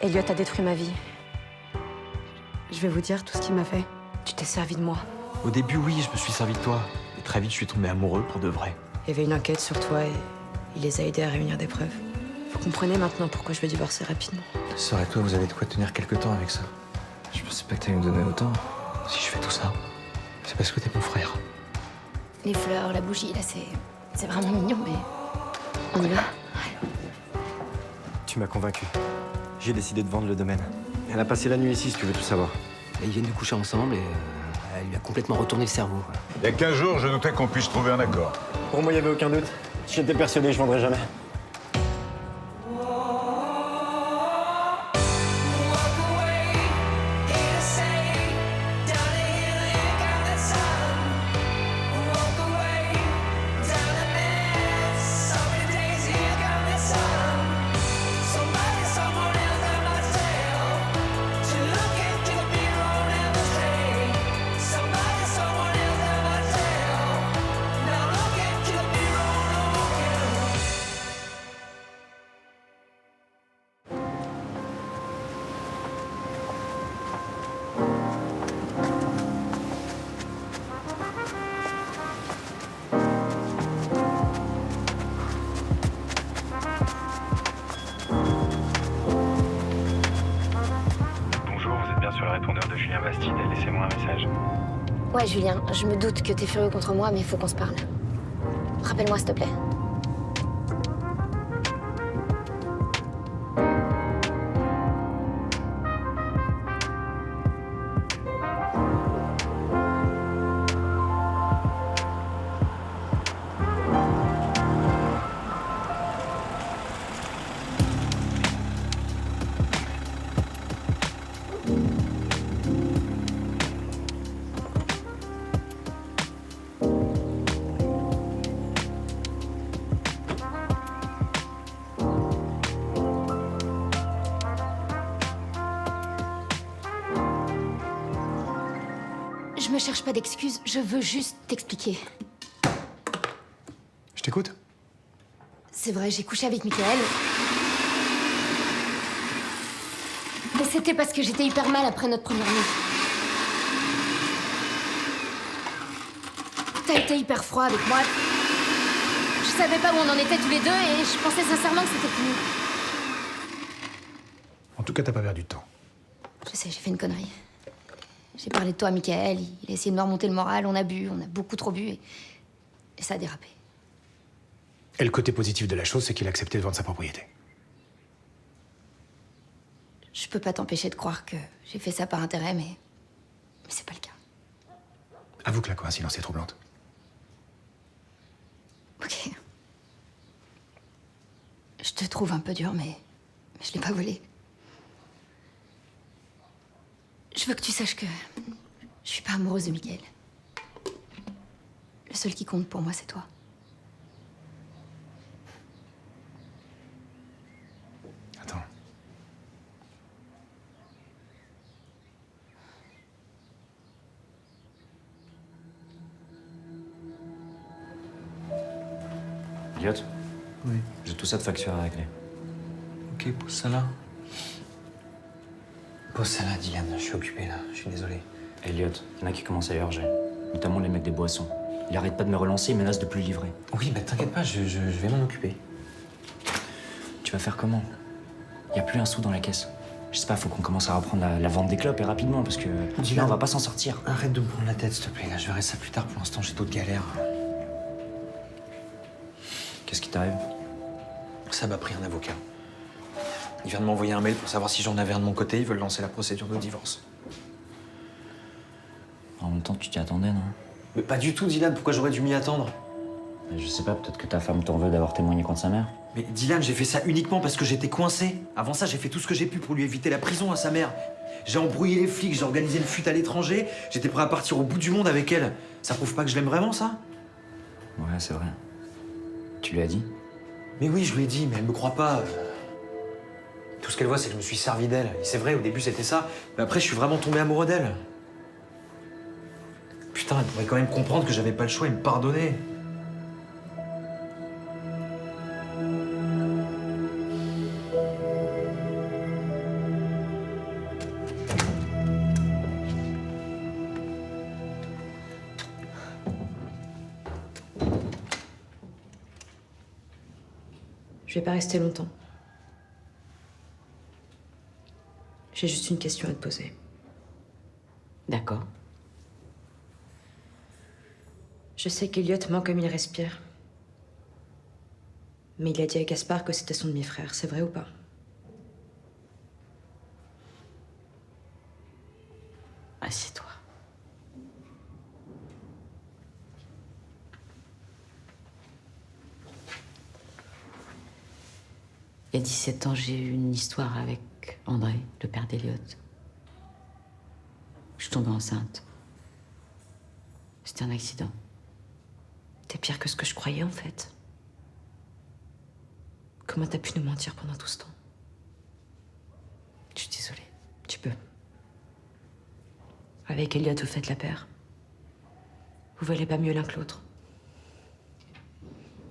Elliot a détruit ma vie. Je vais vous dire tout ce qu'il m'a fait. Tu t'es servi de moi. Au début, oui, je me suis servi de toi. Et très vite, je suis tombé amoureux pour de vrai. Il y avait une enquête sur toi et il les a aidés à réunir des preuves. Vous comprenez maintenant pourquoi je veux divorcer rapidement. Sœur et toi, vous avez de quoi tenir quelque temps avec ça. Je pensais pas que t'allais me donner autant. Si je fais tout ça, c'est parce que t'es mon frère. Les fleurs, la bougie, là, c'est vraiment mignon, mais... On y va? Tu m'as convaincu. J'ai décidé de vendre le domaine. Elle a passé la nuit ici, si tu veux tout savoir. Ils viennent de coucher ensemble et elle lui a complètement retourné le cerveau. Quoi. Il y a 15 jours, je doutais qu'on puisse trouver un accord. Pour moi, il n'y avait aucun doute. J'étais persuadé que je vendrais jamais. Ouais, Julien, je me doute que t'es furieux contre moi, mais il faut qu'on se parle. Rappelle-moi, s'il te plaît. Je me cherche pas d'excuses, je veux juste t'expliquer. Je t'écoute. C'est vrai, j'ai couché avec Michael. Mais c'était parce que j'étais hyper mal après notre première nuit. T'as été hyper froid avec moi. Je savais pas où on en était tous les deux et je pensais sincèrement que c'était fini. En tout cas, t'as pas perdu de temps. Je sais, j'ai fait une connerie. J'ai parlé de toi à Michael, il a essayé de me remonter le moral, on a bu, on a beaucoup trop bu et ça a dérapé. Et le côté positif de la chose, c'est qu'il a accepté de vendre sa propriété. Je peux pas t'empêcher de croire que j'ai fait ça par intérêt, mais c'est pas le cas. Avoue que la coïncidence est troublante. Ok. Je te trouve un peu dur, mais je l'ai pas volé. Je veux que tu saches que je suis pas amoureuse de Michael. Le seul qui compte pour moi, c'est toi. Attends. Elliot, Oui. j'ai tout ça de facture à régler. Ok, pose ça là. Pose ça là, Dylan. Je suis occupé là. Je suis désolé. Elliot, il y en a qui commencent à urger. Notamment les mecs des boissons. Il arrête pas de me relancer, il menace de plus livrer. Oui, bah t'inquiète pas, je vais m'en occuper. Tu vas faire comment? Il y a plus un sou dans la caisse. Je sais pas, faut qu'on commence à reprendre la vente des clopes et rapidement parce que là, on va pas s'en sortir. Arrête de me prendre la tête, s'il te plaît. Là, je verrai ça plus tard. Pour l'instant, j'ai d'autres galères. Qu'est-ce qui t'arrive? Ça m'a pris un avocat. Il vient de m'envoyer un mail pour savoir si j'en avais un de mon côté. Ils veulent lancer la procédure de divorce. En même temps, tu t'y attendais, non? Mais pas du tout, Dylan. Pourquoi j'aurais dû m'y attendre? Je sais pas, peut-être que ta femme t'en veut d'avoir témoigné contre sa mère. Mais Dylan, j'ai fait ça uniquement parce que j'étais coincé. Avant ça, j'ai fait tout ce que j'ai pu pour lui éviter la prison à sa mère. J'ai embrouillé les flics, j'ai organisé une fuite à l'étranger. J'étais prêt à partir au bout du monde avec elle. Ça prouve pas que je l'aime vraiment, ça? Ouais, c'est vrai. Tu lui as dit? Mais oui, je lui ai dit, mais elle me croit pas. Tout ce qu'elle voit, c'est que je me suis servi d'elle. Et c'est vrai, au début, c'était ça. Mais après, je suis vraiment tombé amoureux d'elle. Putain, elle pourrait quand même comprendre que j'avais pas le choix et me pardonner. Je vais pas rester longtemps. J'ai juste une question à te poser. D'accord. Je sais qu'Eliott ment comme il respire. Mais il a dit à Gaspard que c'était son demi-frère. C'est vrai ou pas? Assieds-toi. Il y a 17 ans, j'ai eu une histoire avec André, le père d'Eliott. Je suis tombée enceinte. C'était un accident. T'es pire que ce que je croyais, en fait. Comment t'as pu nous mentir pendant tout ce temps? Je suis désolée. Tu peux. Avec Eliott, vous faites la paire. Vous valez pas mieux l'un que l'autre.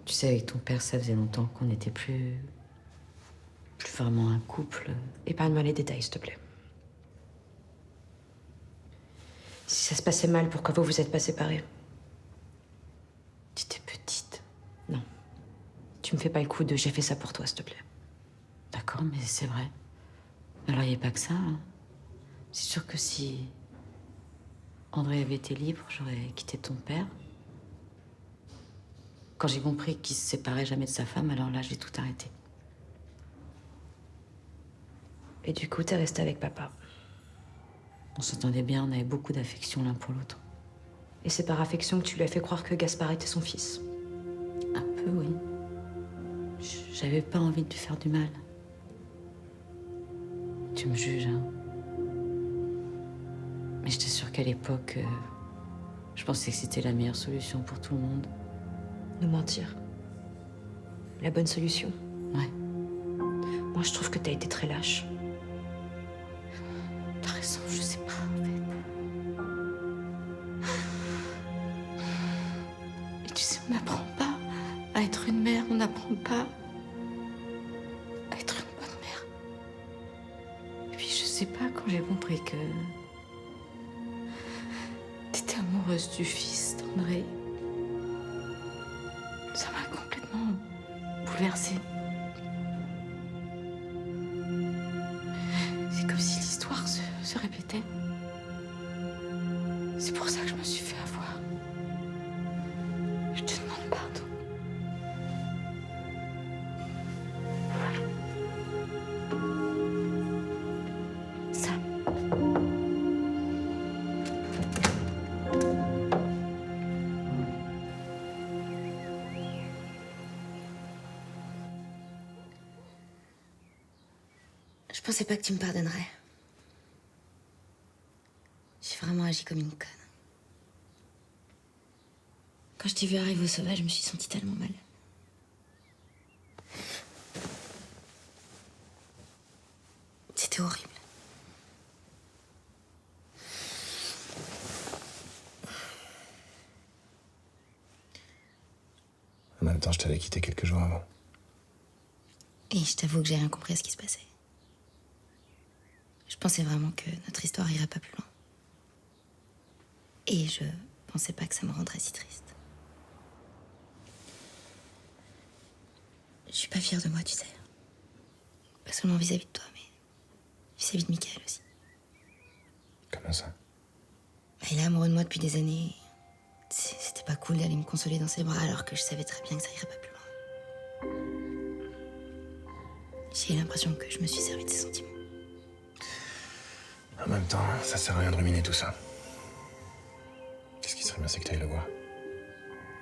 Tu sais, avec ton père, ça faisait longtemps qu'on n'était plus vraiment un couple. Épargne-moi les détails, s'il te plaît. Si ça se passait mal, pourquoi vous vous êtes pas séparés? Tu étais petite. Non. Tu me fais pas le coup de j'ai fait ça pour toi, s'il te plaît. D'accord, mais c'est vrai. Alors, il n'y a pas que ça. Hein. C'est sûr que si André avait été libre, j'aurais quitté ton père. Quand j'ai compris qu'il se séparait jamais de sa femme, alors là, j'ai tout arrêté. Et du coup, t'es resté avec papa. On s'entendait bien, on avait beaucoup d'affection l'un pour l'autre. Et c'est par affection que tu lui as fait croire que Gaspard était son fils. Un peu, oui. J'avais pas envie de lui faire du mal. Tu me juges, hein. Mais j'étais sûre qu'à l'époque, je pensais que c'était la meilleure solution pour tout le monde. Nous mentir. La bonne solution. Ouais, Moi, je trouve que t'as été très lâche. t'as raison, je sais pas, en fait. Et tu sais, on n'apprend pas à être une mère, on n'apprend pas à être une bonne mère. Et puis, je sais pas, quand j'ai compris que t'étais amoureuse du fils d'André, ça m'a complètement bouleversée. C'est comme si l'histoire se répétait. C'est pour ça que je me suis fait avoir. Je te demande pardon. Sam. Je pensais pas que tu me pardonnerais. J'ai vraiment agi comme une conne. Quand je t'ai vu arriver au sauvage, je me suis sentie tellement mal. C'était horrible. En même temps, je t'avais quitté quelques jours avant. Et je t'avoue que j'ai rien compris à ce qui se passait. Je pensais vraiment que notre histoire irait pas plus loin. Et je pensais pas que ça me rendrait si triste. Je suis pas fière de moi, tu sais. Pas seulement vis-à-vis de toi, mais vis-à-vis de Michael aussi. Comment ça? Il est amoureux de moi depuis des années. C'était pas cool d'aller me consoler dans ses bras alors que je savais très bien que ça irait pas plus loin. J'ai l'impression que je me suis servi de ses sentiments. En même temps, ça sert à rien de ruminer tout ça. Qu'est-ce qui serait bien, c'est que t'ailles le voir.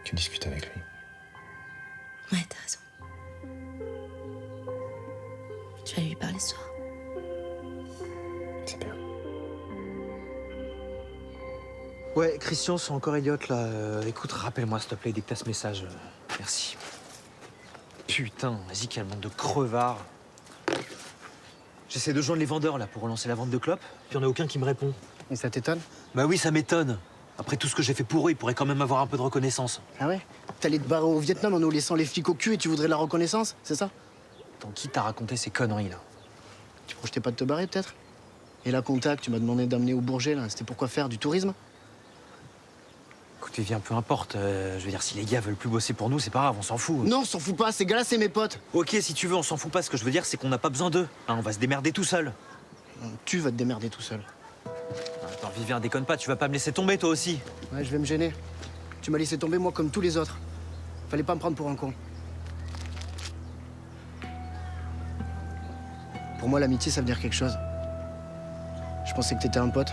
Tu discutes avec lui. Ouais, t'as raison. Je vais aller lui parler ce soir. C'est bien. Ouais, Christian, c'est encore Elliott, là. Écoute, rappelle-moi, s'il te plaît, dès que t'as ce message. Merci. Putain, vas-y, quel monde de crevards. J'essaie de joindre les vendeurs, là, pour relancer la vente de clopes, puis y en a aucun qui me répond. Et ça t'étonne? Bah oui, ça m'étonne. Après tout ce que j'ai fait pour eux, ils pourraient quand même avoir un peu de reconnaissance. Ah ouais? T'allais te barrer au Vietnam en nous laissant les flics au cul et tu voudrais la reconnaissance, c'est ça? Tant qui t'a raconté ces conneries, là? Tu projetais pas de te barrer, peut-être? Et la contact, tu m'as demandé d'amener au Bourget, là, c'était pourquoi faire? Du tourisme? Écoute, Vivien, peu importe. Je veux dire, si les gars veulent plus bosser pour nous, c'est pas grave, on s'en fout. Non, on s'en fout pas, ces gars-là, c'est mes potes. Ok, si tu veux, on s'en fout pas. Ce que je veux dire, c'est qu'on n'a pas besoin d'eux. Hein, on va se démerder tout seul. Tu vas te démerder tout seul. Attends, Vivien, déconne pas, tu vas pas me laisser tomber, toi aussi. Ouais, je vais me gêner. Tu m'as laissé tomber, moi, comme tous les autres. Fallait pas me prendre pour un con. Pour moi, l'amitié, ça veut dire quelque chose. Je pensais que t'étais un pote,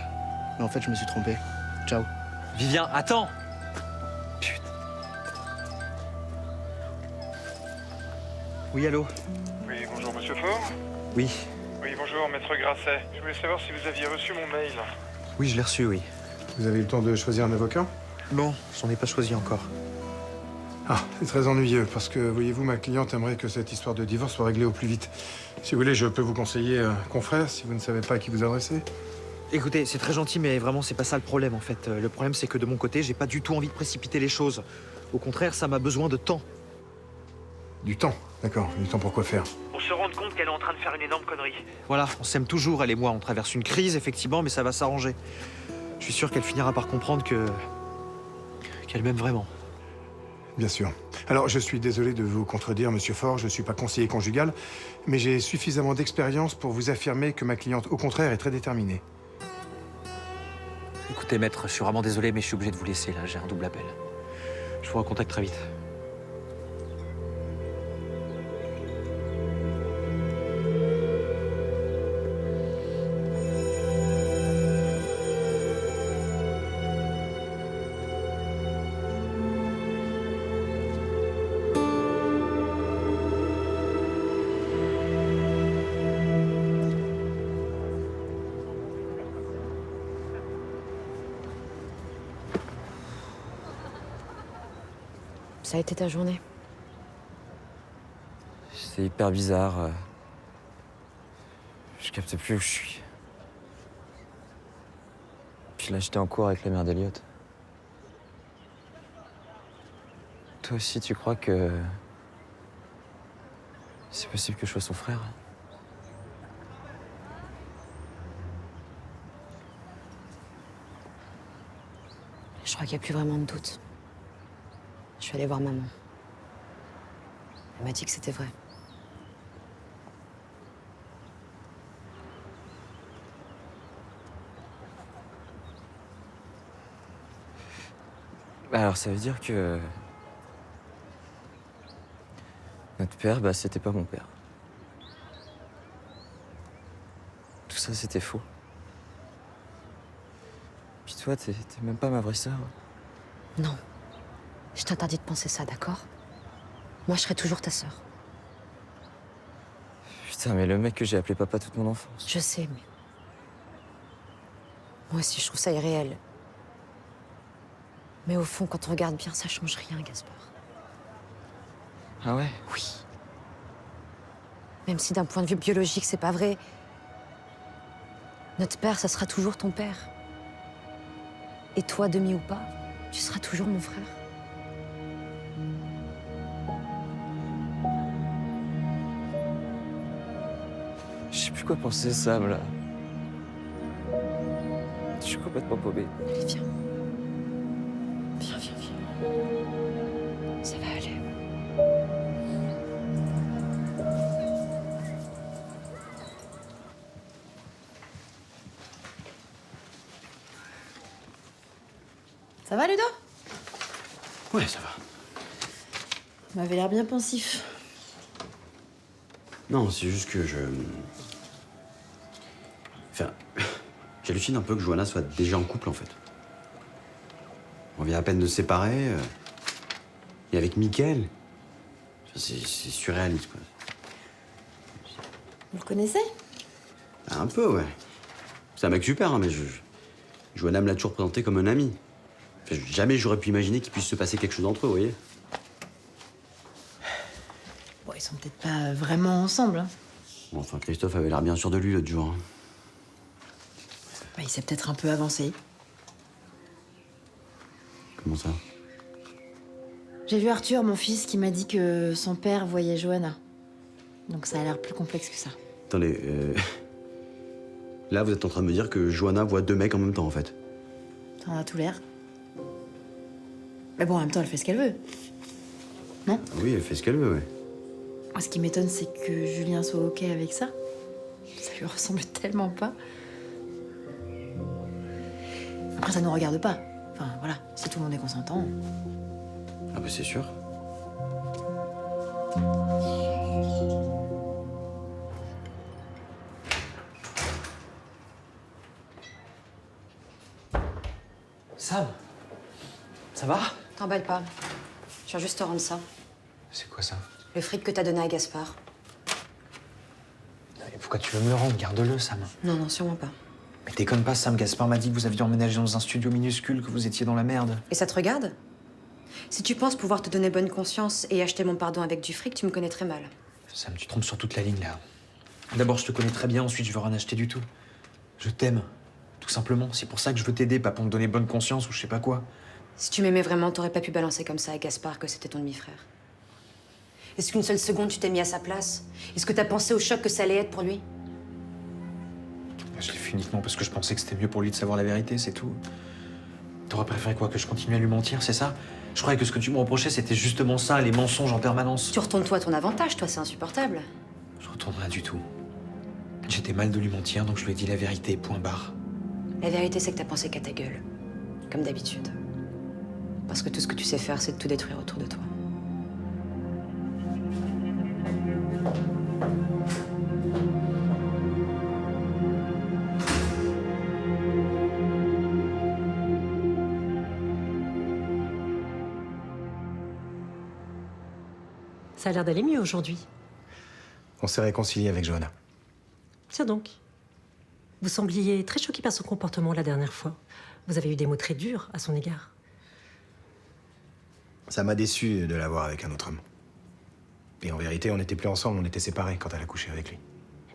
mais en fait, je me suis trompé. Ciao. Vivien, attends. Putain. Oui, allô? Oui, bonjour, monsieur Faure. Oui. Oui, bonjour, maître Grasset. Je voulais savoir si vous aviez reçu mon mail. Oui, je l'ai reçu, oui. Vous avez eu le temps de choisir un avocat? Non, j'en ai pas choisi encore. Ah, c'est très ennuyeux, parce que, voyez-vous, ma cliente aimerait que cette histoire de divorce soit réglée au plus vite. Si vous voulez, je peux vous conseiller un confrère, si vous ne savez pas à qui vous adresser. Écoutez, c'est très gentil, mais vraiment, c'est pas ça le problème, en fait. Le problème, c'est que de mon côté, j'ai pas du tout envie de précipiter les choses. Au contraire, ça m'a besoin de temps. Du temps, d'accord. Du temps pour quoi faire? Pour se rendre compte qu'elle est en train de faire une énorme connerie. Voilà, on s'aime toujours, elle et moi. On traverse une crise, effectivement, mais ça va s'arranger. Je suis sûr qu'elle finira par comprendre qu'elle m'aime vraiment. Bien sûr. Alors, je suis désolé de vous contredire, monsieur Faure, je ne suis pas conseiller conjugal, mais j'ai suffisamment d'expérience pour vous affirmer que ma cliente, au contraire, est très déterminée. Écoutez, maître, je suis vraiment désolé, mais je suis obligé de vous laisser, là. J'ai un double appel. Je vous recontacte très vite. Ça a été ta journée? C'est hyper bizarre. Je capte plus où je suis. Puis là, j'étais en cours avec la mère d'Eliott. Toi aussi, tu crois que c'est possible que je sois son frère? Je crois qu'il n'y a plus vraiment de doute. Je suis allée voir maman. Elle m'a dit que c'était vrai. Alors, ça veut dire que notre père, c'était pas mon père. Tout ça, c'était faux. Puis toi, t'es même pas ma vraie sœur. Non. Je t'interdis de penser ça, d'accord? Moi, je serai toujours ta sœur. Putain, mais le mec que j'ai appelé papa toute mon enfance. Je sais, mais... Moi aussi, je trouve ça irréel. Mais au fond, quand on regarde bien, ça change rien, Gaspard. Ah ouais? Oui. Même si d'un point de vue biologique, c'est pas vrai. Notre père, ça sera toujours ton père. Et toi, demi ou pas, tu seras toujours mon frère. Je sais plus quoi penser de Sam, là. Je suis complètement paumé. Allez, viens. Viens, viens, viens. Ça va aller. Ça va, Ludo? Ouais, ça va. Vous m'avez l'air bien pensif. Non, c'est juste que je... Enfin, j'hallucine un peu que Johanna soit déjà en couple, en fait. On vient à peine de se séparer. Et avec Mickaël. C'est surréaliste, quoi. Vous le connaissez? Un peu, ouais. C'est un mec super, hein, mais Johanna me l'a toujours présenté comme un ami. Enfin, jamais j'aurais pu imaginer qu'il puisse se passer quelque chose entre eux, vous voyez. Bon, ils sont peut-être pas vraiment ensemble. Hein. Bon, enfin, Christophe avait l'air bien sûr de lui l'autre jour. Hein. Bah, il s'est peut-être un peu avancé. Comment ça? J'ai vu Arthur, mon fils, qui m'a dit que son père voyait Johanna. Donc ça a l'air plus complexe que ça. Attendez, là, vous êtes en train de me dire que Johanna voit deux mecs en même temps, en fait. Ça en a tout l'air. Mais bon, en même temps, elle fait ce qu'elle veut. Non? Oui, elle fait ce qu'elle veut, ouais. Moi, ce qui m'étonne, c'est que Julien soit OK avec ça. Ça lui ressemble tellement pas. Après, ça nous regarde pas. Enfin, voilà, si tout le monde est consentant. Ah bah c'est sûr. Sam, ça va? T'emballe pas. Je viens juste te rendre ça. C'est quoi ça? Le fric que t'as donné à Gaspard. Mais pourquoi tu veux me le rendre? Garde-le, Sam. Non, non, sûrement pas. Mais déconne pas, Sam. Gaspard m'a dit que vous aviez emménagé dans un studio minuscule, que vous étiez dans la merde. Et ça te regarde? Si tu penses pouvoir te donner bonne conscience et acheter mon pardon avec du fric, tu me connais très mal. Sam, tu trompes sur toute la ligne, là. D'abord, je te connais très bien, ensuite, je veux rien acheter du tout. Je t'aime, tout simplement. C'est pour ça que je veux t'aider, pas pour me donner bonne conscience ou je sais pas quoi. Si tu m'aimais vraiment, t'aurais pas pu balancer comme ça à Gaspard que c'était ton demi-frère. Est-ce qu'une seule seconde, tu t'es mis à sa place? Est-ce que t'as pensé au choc que ça allait être pour lui? Je l'ai fait uniquement parce que je pensais que c'était mieux pour lui de savoir la vérité, c'est tout. T'aurais préféré quoi? Que je continue à lui mentir, c'est ça? Je croyais que ce que tu me reprochais, c'était justement ça, les mensonges en permanence. Tu retournes-toi à ton avantage, toi, c'est insupportable. Je retourne rien du tout. J'étais mal de lui mentir, donc je lui ai dit la vérité, point barre. La vérité, c'est que t'as pensé qu'à ta gueule. Comme d'habitude. Parce que tout ce que tu sais faire, c'est de tout détruire autour de toi. Ça a l'air d'aller mieux aujourd'hui. On s'est réconcilié avec Johanna. Tiens donc. Vous sembliez très choqué par son comportement la dernière fois. Vous avez eu des mots très durs à son égard. Ça m'a déçu de la voir avec un autre homme. Et en vérité, on n'était plus ensemble, on était séparés quand elle a couché avec lui.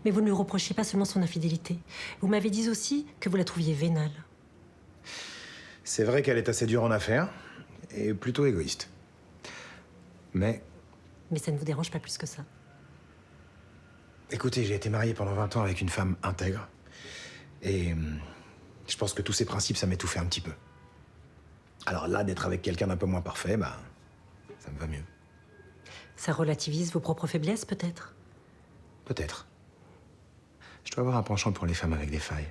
Mais vous ne lui reprochiez pas seulement son infidélité. Vous m'avez dit aussi que vous la trouviez vénale. C'est vrai qu'elle est assez dure en affaires et plutôt égoïste. Mais Mais ça ne vous dérange pas plus que ça. écoutez, j'ai été marié pendant 20 ans avec une femme intègre. Et je pense que tous ces principes, ça m'étouffait un petit peu. Alors là, d'être avec quelqu'un d'un peu moins parfait, bah, ça me va mieux. Ça relativise vos propres faiblesses, peut-être? Peut-être. Je dois avoir un penchant pour les femmes avec des failles.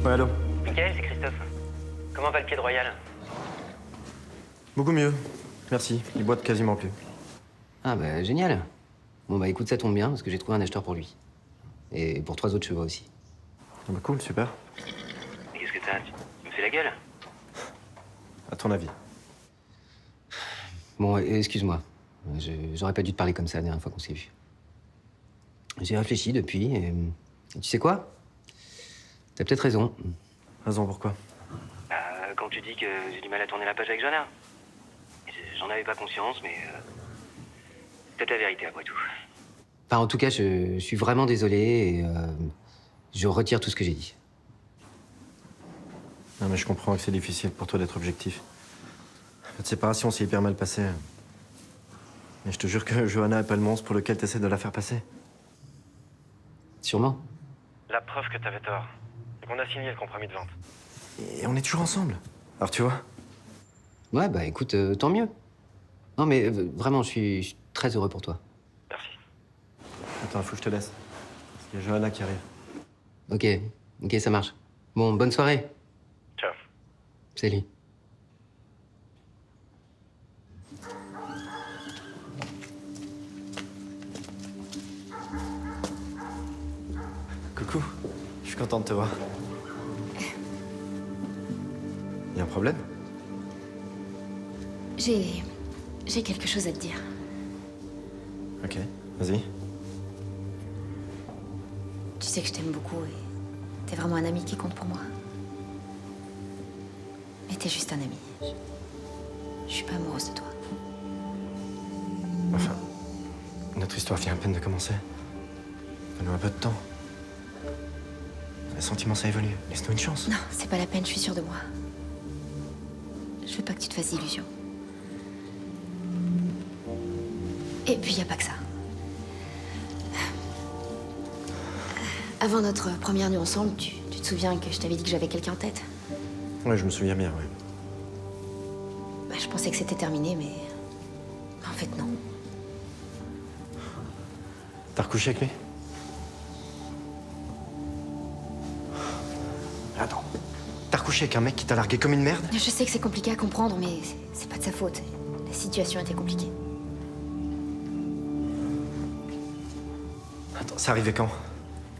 Ouais, allô? Michael, c'est Christophe. Comment va le pied de Royal? Beaucoup mieux. Merci. Il boite quasiment plus. Ah bah génial. Bon bah écoute, ça tombe bien parce que j'ai trouvé un acheteur pour lui. Et pour 3 autres chevaux aussi. Ah bah cool, super. Mais qu'est-ce que t'as? Tu me fais la gueule? À ton avis? Bon, excuse-moi. J'aurais pas dû te parler comme ça la dernière fois qu'on s'est vu. J'ai réfléchi depuis et tu sais quoi? T'as peut-être raison. Raison pourquoi? Quand tu dis que j'ai du mal à tourner la page avec Johanna. J'en avais pas conscience, mais c'est peut-être la vérité après tout. Enfin, en tout cas, je suis vraiment désolé et je retire tout ce que j'ai dit. Non mais je comprends que c'est difficile pour toi d'être objectif. Notre séparation s'est hyper mal passée. Mais je te jure que Johanna est pas le monstre pour lequel t'essaies de la faire passer. Sûrement. La preuve que t'avais tort. Et qu'on a signé le compromis de vente. Et on est toujours ensemble. Alors tu vois? Ouais, bah écoute, tant mieux. Non mais vraiment, je suis très heureux pour toi. Attends, faut que je te laisse. Il y a Johanna qui arrive. Ok, ça marche. Bon, bonne soirée. Ciao. Salut. Coucou. Je suis content de te voir. Y a un problème? J'ai quelque chose à te dire. Ok, vas-y. Tu sais que je t'aime beaucoup et t'es vraiment un ami qui compte pour moi. Mais t'es juste un ami. Je suis pas amoureuse de toi. Enfin, notre histoire vient à peine de commencer. Donne-nous un peu de temps. Les sentiments, ça évolue. Laisse-nous une chance. Non, c'est pas la peine, je suis sûre de moi. Je veux pas que tu te fasses d'illusions. Et puis, y a pas que ça. Avant notre première nuit ensemble, tu te souviens que je t'avais dit que j'avais quelqu'un en tête? Ouais, je me souviens bien, ouais. Bah, je pensais que c'était terminé, mais... En fait, non. T'as recouché avec lui? Attends. T'as recouché avec un mec qui t'a largué comme une merde? Je sais que c'est compliqué à comprendre, mais c'est pas de sa faute. La situation était compliquée. Attends, c'est arrivé quand?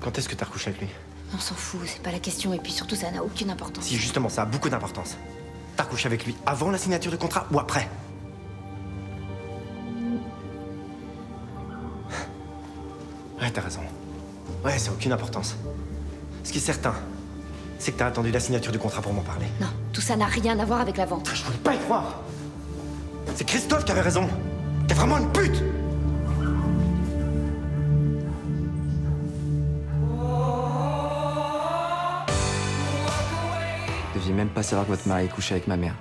Quand est-ce que t'as recouché avec lui? On s'en fout, c'est pas la question, et puis surtout, ça n'a aucune importance. Si, justement, ça a beaucoup d'importance. T'as recouché avec lui avant la signature de contrat ou après? Ouais, t'as raison. Ouais, ça n'a aucune importance. Ce qui est certain, c'est que t'as attendu la signature du contrat pour m'en parler. Non, tout ça n'a rien à voir avec la vente. Je voulais pas y croire. C'est Christophe qui avait raison. T'es vraiment une pute. Vous deviez même pas savoir que votre mari couchait avec ma mère.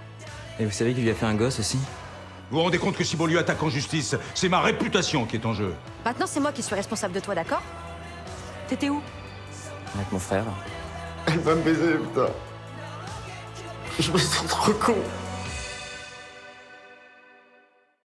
Et vous savez qu'il lui a fait un gosse aussi? Vous vous rendez compte que si on lui attaque en justice, c'est ma réputation qui est en jeu. Maintenant, c'est moi qui suis responsable de toi, d'accord? T'étais où? Avec mon frère. Elle va me baiser, putain. Je me sens trop con.